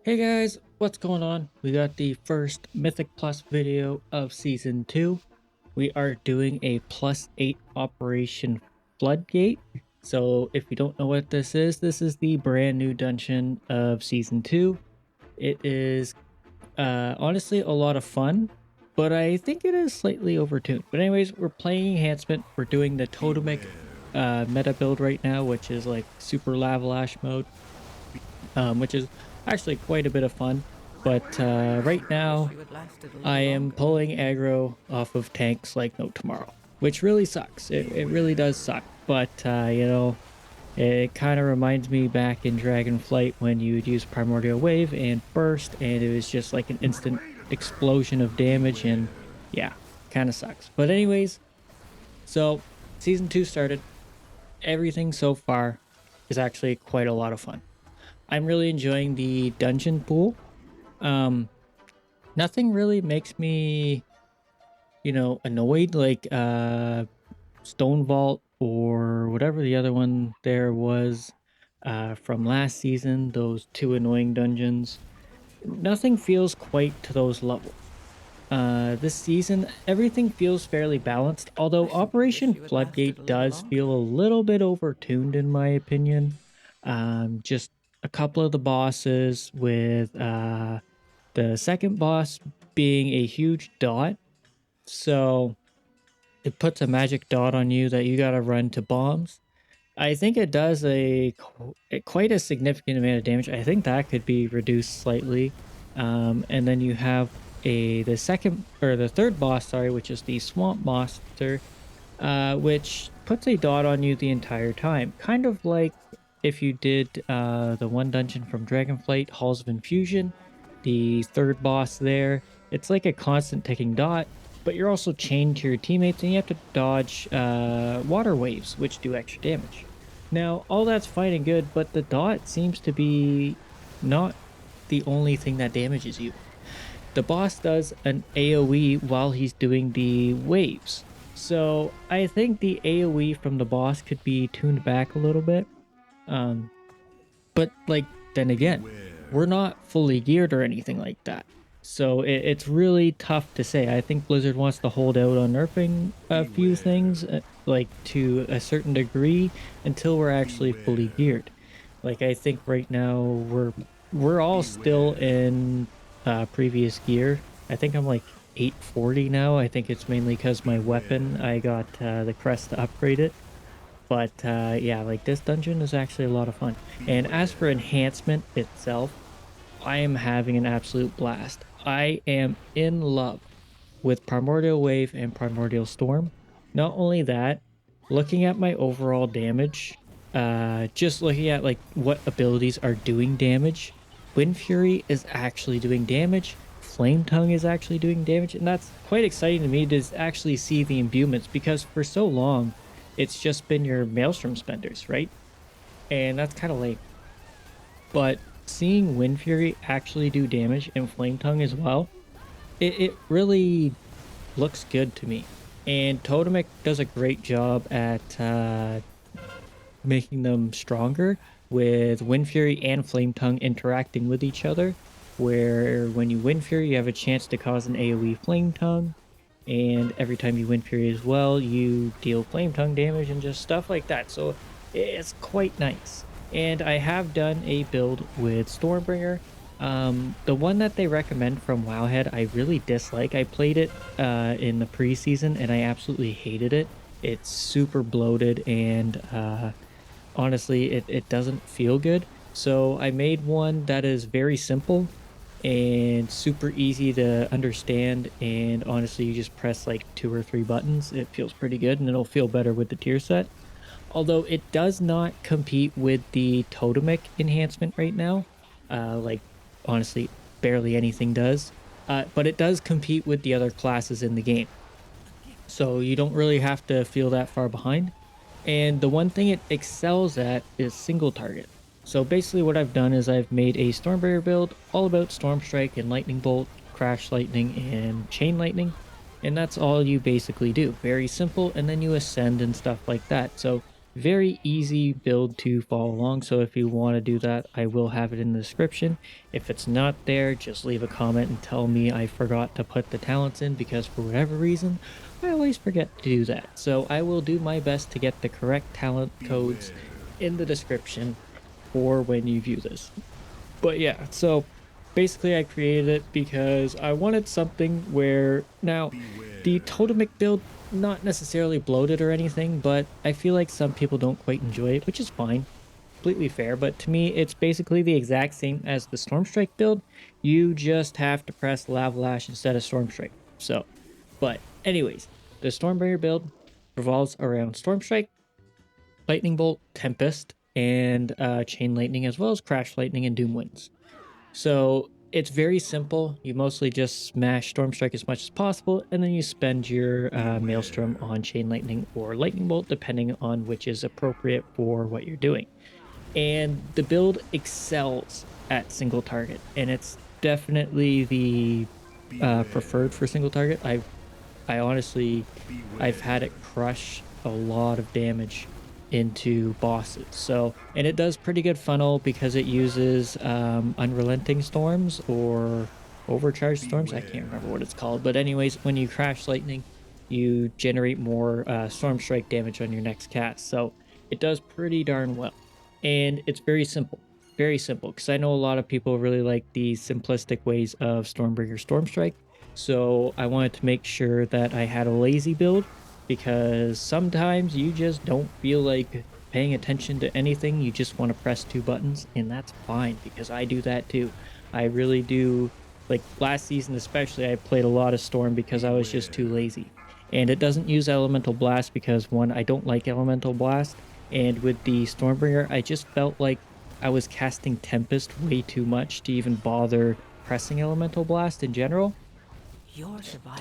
Hey guys, what's going on? We got the first Mythic Plus video of Season 2. We are doing a +8 Operation Floodgate. So if you don't know what this is the brand new dungeon of Season 2. It is honestly a lot of fun, but I think it is slightly overtuned. But anyways, we're playing Enhancement. We're doing the Totemic meta build right now, which is like Super Lavalash mode, which is actually quite a bit of fun. But right now, You had lasted a I little am longer. pulling aggro off of tanks like no tomorrow, which really sucks. It really does suck. But, it kind of reminds me back in Dragonflight when you would use Primordial Wave and Burst, and it was just like an instant explosion of damage. And yeah, kind of sucks. But, anyways, so Season 2 started. Everything so far is actually quite a lot of fun. I'm really enjoying the dungeon pool. Um, Nothing really makes me, annoyed like Stone Vault or whatever the other one there was from last season, those two annoying dungeons. Nothing feels quite to those levels. This season, everything feels fairly balanced, although I simply wish Operation you had lasted Floodgate a little does feel longer. a little bit overtuned in my opinion. Just a couple of the bosses with the second boss being a huge dot. So it puts a magic dot on you that you got to run to bombs. I think it does quite a significant amount of damage. I think that could be reduced slightly. And then you have the second or the third boss, sorry, which is the swamp monster, which puts a dot on you the entire time. Kind of like if you did the one dungeon from Dragonflight, Halls of Infusion, the third boss there. It's like a constant ticking dot, but you're also chained to your teammates and you have to dodge water waves, which do extra damage. Now, all that's fine and good, but the dot seems to be not the only thing that damages you. The boss does an AoE while he's doing the waves. So I think the AoE from the boss could be tuned back a little bit. Um, but like then again, we're not fully geared or anything like that. So it's really tough to say. I think Blizzard wants to hold out on nerfing a few things, like to a certain degree, until we're actually fully geared. Like I think right now we're all still in previous gear. I think I'm like 840 now. I think it's mainly because my weapon, I got the crest to upgrade it. But yeah, like this dungeon is actually a lot of fun. And as for enhancement itself, I am having an absolute blast. I am in love with Primordial Wave and Primordial Storm. Not only that, looking at my overall damage, just looking at like what abilities are doing damage, Wind Fury is actually doing damage. Flame Tongue is actually doing damage, and that's quite exciting to me to actually see the imbuements because for so long it's just been your Maelstrom spenders, right? And that's kind of lame. But seeing Wind Fury actually do damage and Flame Tongue as well, it really looks good to me. And Totemic does a great job at making them stronger with Wind Fury and Flame Tongue interacting with each other. Where when you Wind Fury, you have a chance to cause an AoE Flame Tongue. And every time you Wind Fury as well, you deal Flame Tongue damage and just stuff like that. So it's quite nice. And I have done a build with Stormbringer. The one that they recommend from Wowhead, I really dislike. I played it in the preseason and I absolutely hated it. It's super bloated and honestly, it doesn't feel good. So I made one that is very simple and super easy to understand. And honestly, you just press like two or three buttons. It feels pretty good and it'll feel better with the tier set. Although it does not compete with the Totemic enhancement right now. Like honestly, barely anything does. But it does compete with the other classes in the game. So you don't really have to feel that far behind. And the one thing it excels at is single target. So basically what I've done is I've made a Stormbringer build all about Storm Strike and Lightning Bolt, Crash Lightning, and Chain Lightning. And that's all you basically do. Very simple, and then you ascend and stuff like that. So Very easy build to follow along. So if you want to do that, I will have it in the description. If it's not there, just leave a comment and tell me I forgot to put the talents in, because for whatever reason, I always forget to do that. So I will do my best to get the correct talent codes in the description for when you view this. But yeah, so basically I created it because I wanted something where now the totemic build, not necessarily bloated or anything, but I feel like some people don't quite enjoy it, which is fine, completely fair. But to me, it's basically the exact same as the Stormstrike build. You just have to press Lava Lash instead of Stormstrike. So, but anyways, the Stormbringer build revolves around Stormstrike, Lightning Bolt, Tempest, and Chain Lightning, as well as Crash Lightning and Doom Winds. So it's very simple. You mostly just smash Stormstrike as much as possible, and then you spend your Maelstrom on Chain Lightning or Lightning Bolt, depending on which is appropriate for what you're doing. And the build excels at single target, and it's definitely the preferred for single target. I honestly, I've had it crush a lot of damage into bosses. So, and it does pretty good funnel because it uses unrelenting storms or overcharged storms. I can't remember what it's called, but anyways, when you crash lightning, you generate more storm strike damage on your next cast. So it does pretty darn well, and it's very simple. Because I know a lot of people really like the simplistic ways of Stormbringer Stormstrike. So I wanted to make sure that I had a lazy build, because sometimes you just don't feel like paying attention to anything. You just want to press two buttons, and that's fine because I do that too. I really do. Like last season, especially, I played a lot of Storm because I was just too lazy. And it doesn't use Elemental Blast because, one, I don't like Elemental Blast. And with the Stormbringer, I just felt like I was casting Tempest way too much to even bother pressing Elemental Blast in general.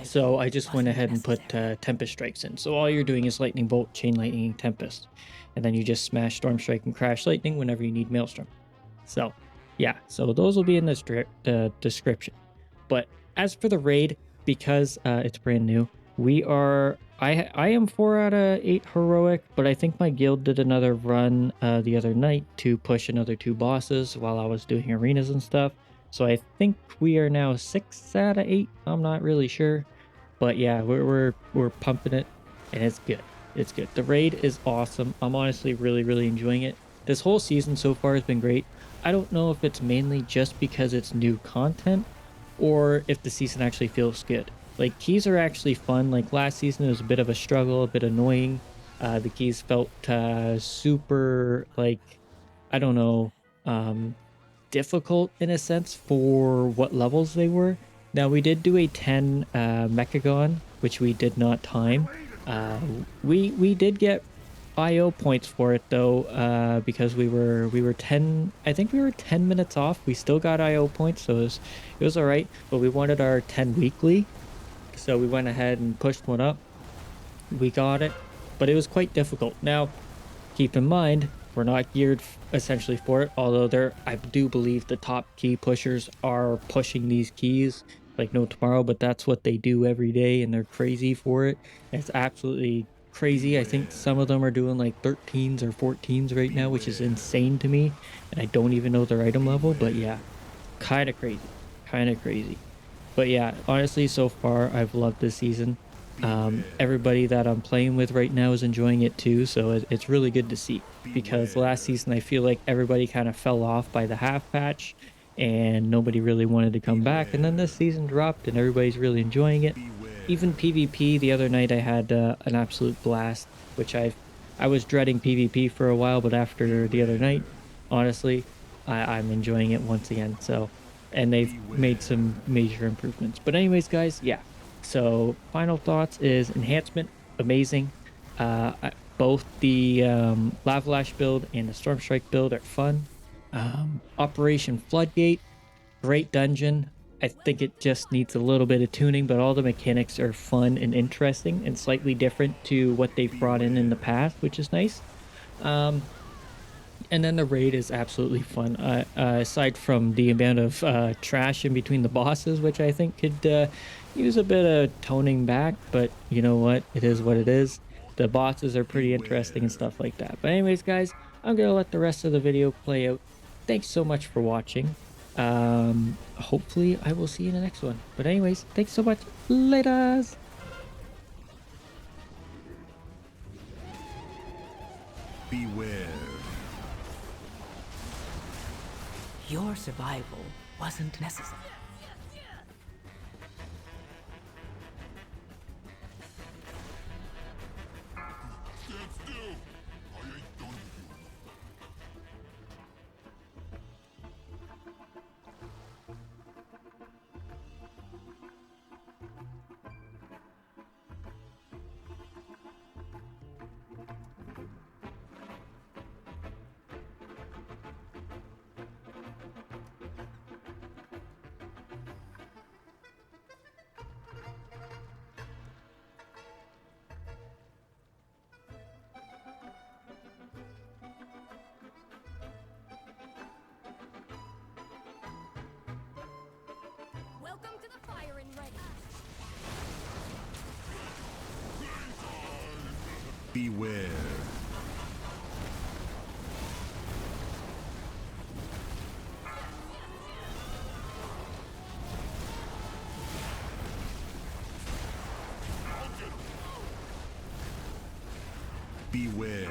So I just went ahead and put Tempest Strikes in. So all you're doing is Lightning Bolt, Chain Lightning, and Tempest. And then you just smash Storm Strike and Crash Lightning whenever you need Maelstrom. So yeah, so those will be in the description. But as for the raid, because it's brand new, I am 4 out of 8 heroic, but I think my guild did another run the other night to push another 2 bosses while I was doing arenas and stuff. So I think we are now 6 out of 8. I'm not really sure, but yeah, we're pumping it, and it's good. It's good. The raid is awesome. I'm honestly really enjoying it. This whole season so far has been great. I don't know if it's mainly just because it's new content, or if the season actually feels good. Like, keys are actually fun. Like last season, it was a bit of a struggle, a bit annoying. The keys felt super, like, I don't know, difficult in a sense for what levels they were. Now we did do a 10 Mechagon, which we did not time. We did get IO points for it though, because we were 10. I think we were 10 minutes off. We still got IO points, so it was all right. But we wanted our 10 weekly, so we went ahead and pushed one up. We got it, but it was quite difficult. Now, keep in mind, we're not geared essentially for it, although I do believe the top key pushers are pushing these keys like no tomorrow, but that's what they do every day, and they're crazy for it. It's absolutely crazy. I think some of them are doing like 13s or 14s right now, which is insane to me, and I don't even know their item level, but yeah, kind of crazy, kind of crazy. But yeah, honestly, so far I've loved this season. Everybody that I'm playing with right now is enjoying it too, so it's really good to see, because last season I feel like everybody kind of fell off by the half patch and nobody really wanted to come back, and then this season dropped and everybody's really enjoying it. Even PvP, the other night I had an absolute blast, which I was dreading PvP for a while, but after the other night, honestly, I'm enjoying it once again. So, and they've made some major improvements. But anyways, guys, yeah. So final thoughts is enhancement, amazing. Both the Lava Lash build and the Stormstrike build are fun. Operation Floodgate, great dungeon. I think it just needs a little bit of tuning, but all the mechanics are fun and interesting and slightly different to what they've brought in the past, which is nice. And then the raid is absolutely fun. Aside from the amount of trash in between the bosses, which I think could use a bit of toning back, but you know what? It is what it is. the bosses are pretty interesting and Beware. stuff like that. But anyways, guys, I'm gonna let the rest of the video play out. Thanks so much for watching. Hopefully I will see you in the next one. But anyways, thanks so much. Laters. Beware. Your survival wasn't necessary. Stand still! I ain't done with you. Welcome to the firing range. Beware. Beware.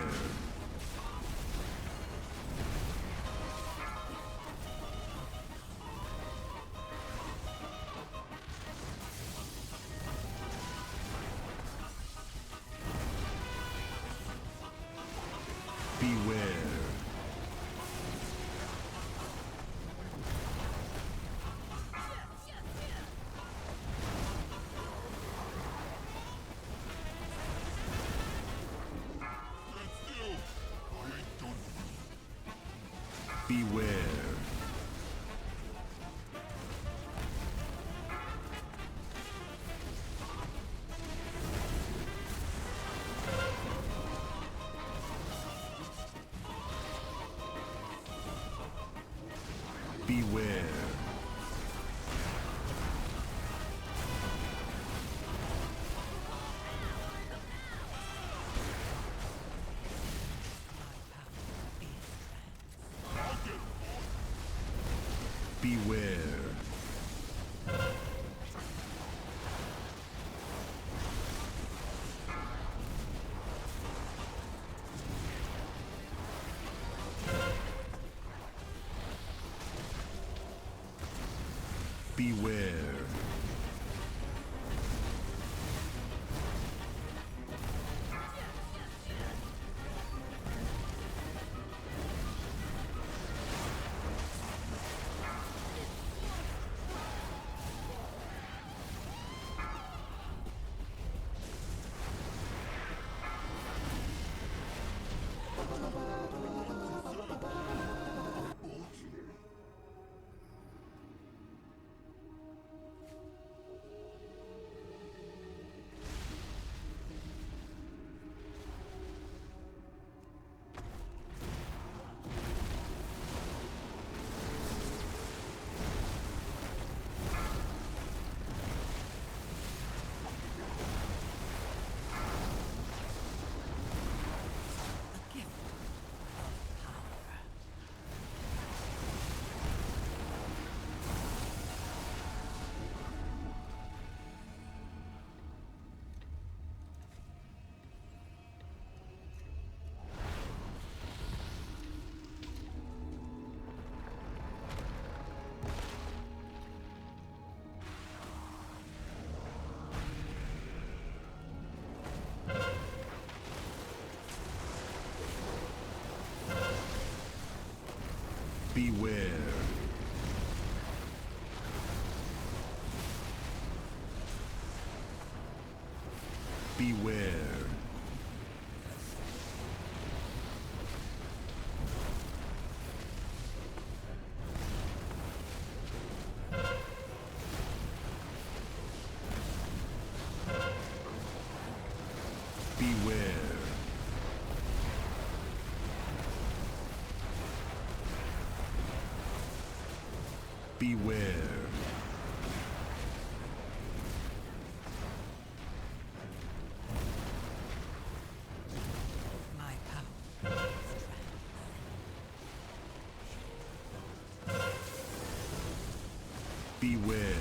Beware. Beware. Beware. Beware. Beware. Beware. Beware. Beware. Beware. Beware.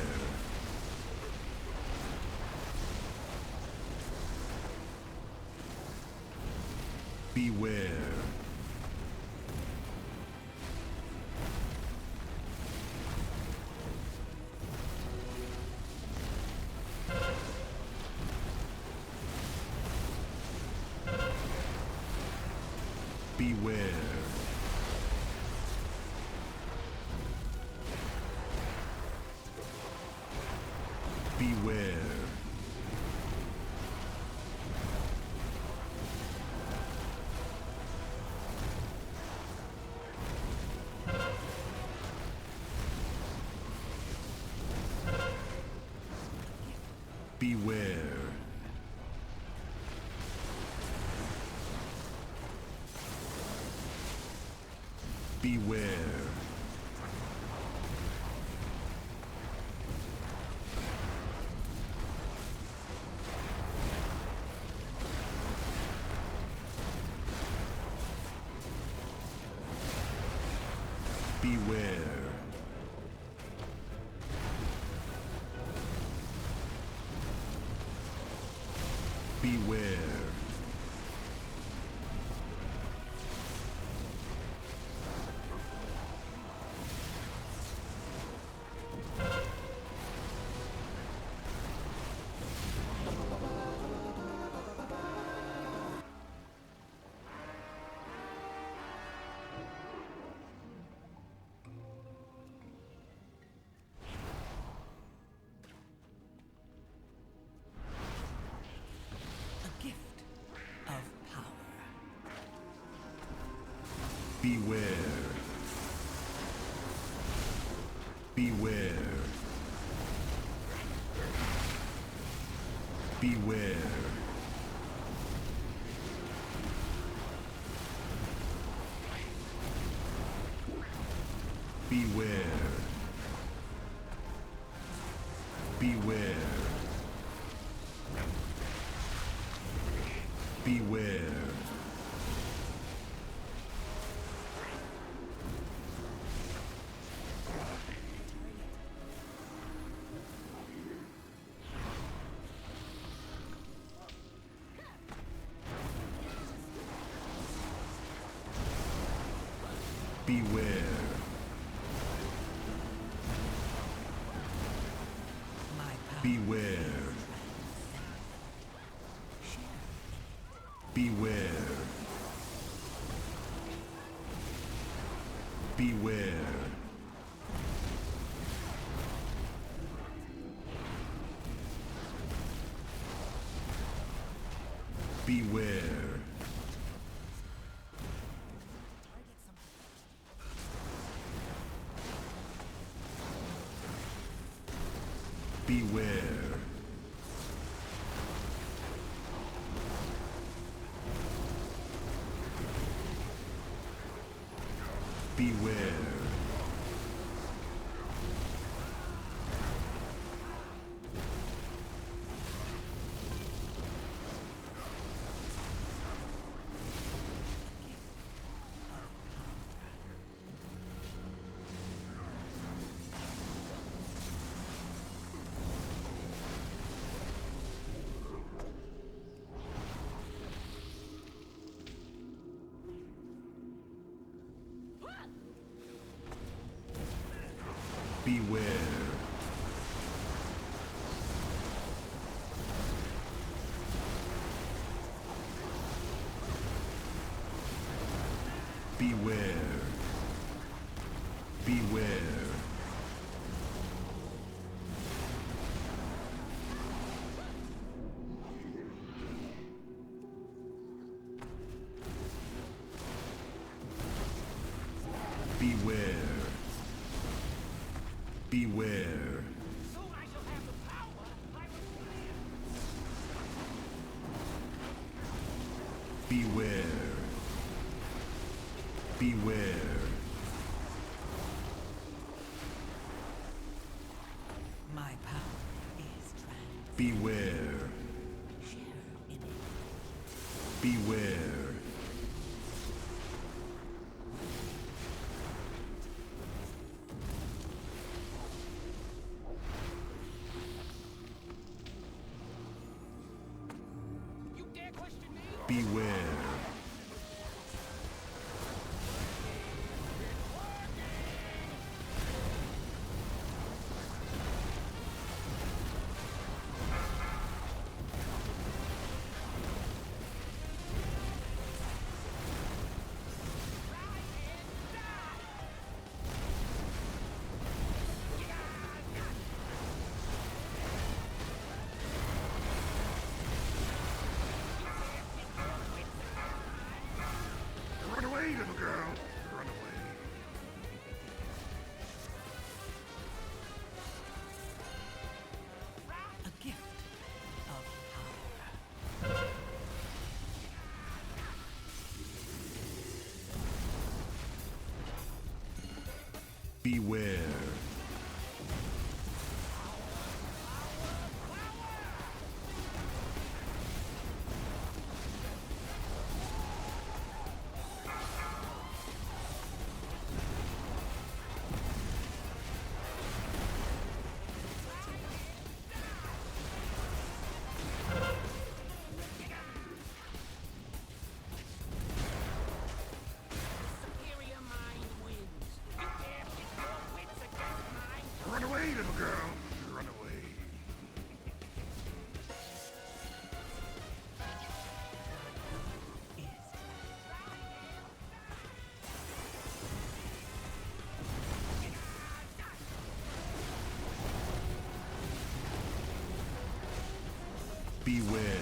Beware. Beware. Beware. Beware. Beware. Beware. Beware. A gift of power. Beware. Beware. Beware. Beware. Beware. Beware. Beware. My power. Beware. Beware. Beware. Beware. Beware. Beware. Beware. Beware. Beware. Beware. Beware. Beware. Beware. My power is trans. Beware. Share in it. Beware. Beware. Run away, little girl. Run away. A gift of power. Beware. Superior mind wins. You dare pit your wits against mine? Run away, little girl. Run away. Beware.